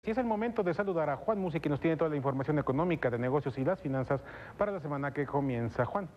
Y es el momento de saludar a Juan Musi, que nos tiene toda la información económica de negocios y las finanzas para la semana que comienza. Juan.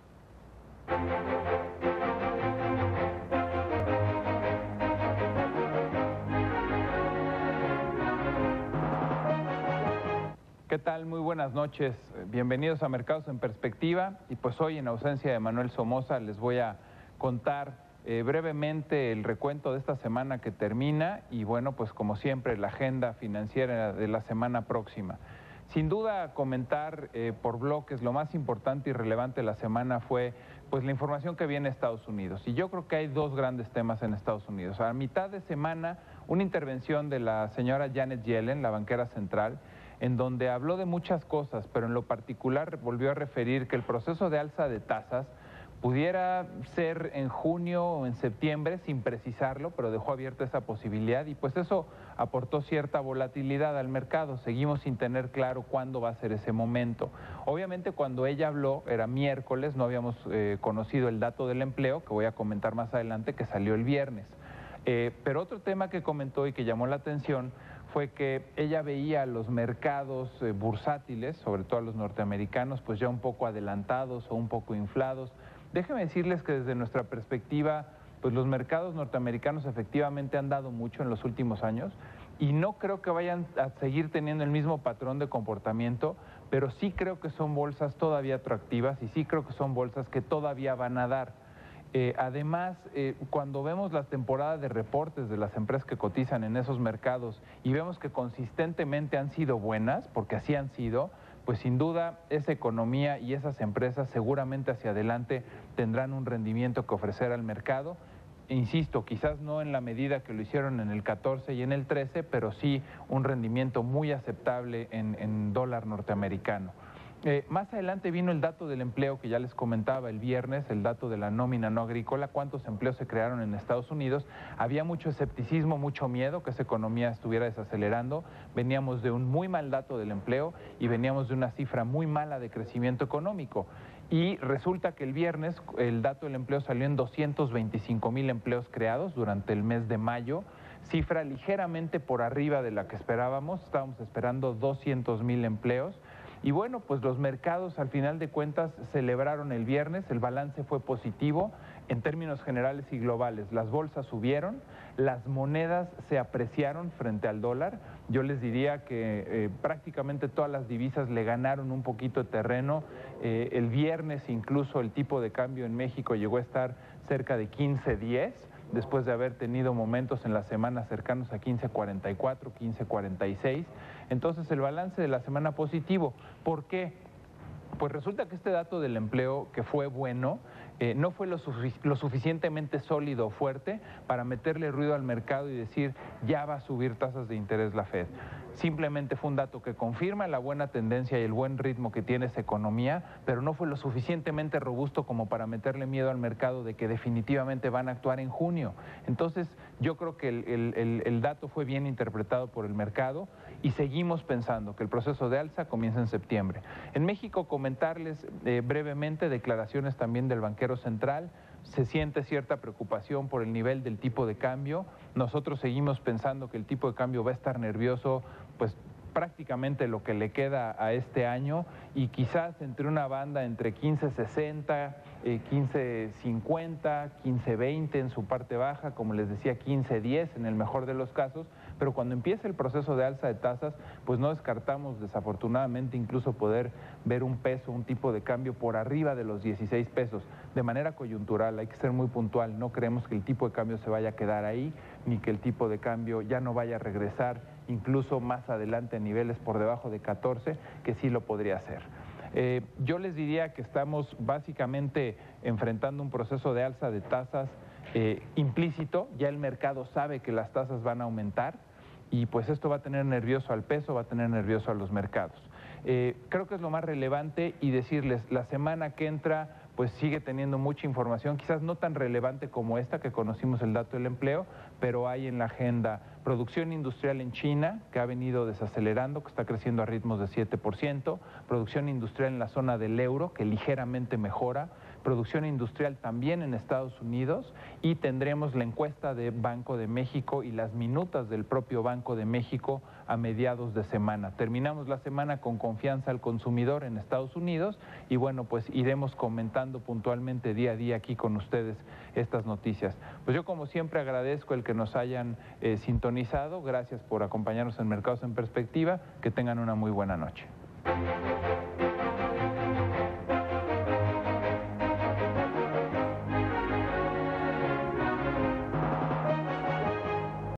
¿Qué tal? Muy buenas noches. Bienvenidos a Mercados en Perspectiva. Y pues hoy, en ausencia de Manuel Somoza, les voy a contar brevemente el recuento de esta semana que termina y bueno, pues como siempre, la agenda financiera de la semana próxima. Sin duda, comentar por bloques lo más importante y relevante de la semana fue pues la información que viene de Estados Unidos. Y yo creo que hay dos grandes temas en Estados Unidos. A mitad de semana, una intervención de la señora Janet Yellen, la banquera central, en donde habló de muchas cosas, pero en lo particular volvió a referir que el proceso de alza de tasas pudiera ser en junio o en septiembre, sin precisarlo, pero dejó abierta esa posibilidad y pues eso aportó cierta volatilidad al mercado. Seguimos sin tener claro cuándo va a ser ese momento. Obviamente cuando ella habló, era miércoles, no habíamos conocido el dato del empleo, que voy a comentar más adelante, que salió el viernes. Pero otro tema que comentó y que llamó la atención fue que ella veía a los mercados bursátiles, sobre todo a los norteamericanos, pues ya un poco adelantados o un poco inflados. Déjenme decirles que desde nuestra perspectiva, pues los mercados norteamericanos efectivamente han dado mucho en los últimos años y no creo que vayan a seguir teniendo el mismo patrón de comportamiento, pero sí creo que son bolsas todavía atractivas y sí creo que son bolsas que todavía van a dar. Además, cuando vemos las temporadas de reportes de las empresas que cotizan en esos mercados y vemos que consistentemente han sido buenas, porque así han sido, pues sin duda esa economía y esas empresas seguramente hacia adelante tendrán un rendimiento que ofrecer al mercado. Insisto, quizás no en la medida que lo hicieron en el 14 y en el 13, pero sí un rendimiento muy aceptable en dólar norteamericano. Más adelante vino el dato del empleo que ya les comentaba el viernes, el dato de la nómina no agrícola, cuántos empleos se crearon en Estados Unidos. Había mucho escepticismo, mucho miedo que esa economía estuviera desacelerando. Veníamos de un muy mal dato del empleo y veníamos de una cifra muy mala de crecimiento económico. Y resulta que el viernes el dato del empleo salió en 225,000 empleos creados durante el mes de mayo, cifra ligeramente por arriba de la que esperábamos. Estábamos esperando 200,000 empleos. Y bueno, pues los mercados al final de cuentas celebraron el viernes, el balance fue positivo en términos generales y globales. Las bolsas subieron, las monedas se apreciaron frente al dólar. Yo les diría que prácticamente todas las divisas le ganaron un poquito de terreno. El viernes incluso el tipo de cambio en México llegó a estar cerca de 15.10, después de haber tenido momentos en la semana cercanos a 15.44, 15.46. Entonces el balance de la semana positivo. ¿Por qué? Pues resulta que este dato del empleo, que fue bueno, no fue lo suficientemente sólido o fuerte para meterle ruido al mercado y decir ya va a subir tasas de interés la Fed. Simplemente fue un dato que confirma la buena tendencia y el buen ritmo que tiene esa economía, pero no fue lo suficientemente robusto como para meterle miedo al mercado de que definitivamente van a actuar en junio. Entonces yo creo que el dato fue bien interpretado por el mercado y seguimos pensando que el proceso de alza comienza en septiembre. En México, comentarles brevemente declaraciones también del banquero central. Se siente cierta preocupación por el nivel del tipo de cambio. Nosotros seguimos pensando que el tipo de cambio va a estar nervioso, pues prácticamente lo que le queda a este año y quizás entre una banda entre 15.60, 15.50, 15.20 en su parte baja, como les decía 15.10 en el mejor de los casos, pero cuando empiece el proceso de alza de tasas, pues no descartamos desafortunadamente incluso poder ver un peso, un tipo de cambio por arriba de los 16 pesos, de manera coyuntural, hay que ser muy puntual, no creemos que el tipo de cambio se vaya a quedar ahí, ni que el tipo de cambio ya no vaya a regresar incluso más adelante a niveles por debajo de 14, que sí lo podría hacer. Yo les diría que estamos básicamente enfrentando un proceso de alza de tasas implícito, ya el mercado sabe que las tasas van a aumentar y pues esto va a tener nervioso al peso, va a tener nervioso a los mercados. Creo que es lo más relevante y decirles, la semana que entra pues sigue teniendo mucha información, quizás no tan relevante como esta que conocimos el dato del empleo, pero hay en la agenda producción industrial en China, que ha venido desacelerando, que está creciendo a ritmos de 7%, producción industrial en la zona del euro, que ligeramente mejora, producción industrial también en Estados Unidos, y tendremos la encuesta de Banco de México y las minutas del propio Banco de México a mediados de semana. Terminamos la semana con confianza al consumidor en Estados Unidos y bueno, pues iremos comentando puntualmente día a día aquí con ustedes estas noticias. Pues yo como siempre agradezco el que nos hayan sintonizado, gracias por acompañarnos en Mercados en Perspectiva, que tengan una muy buena noche.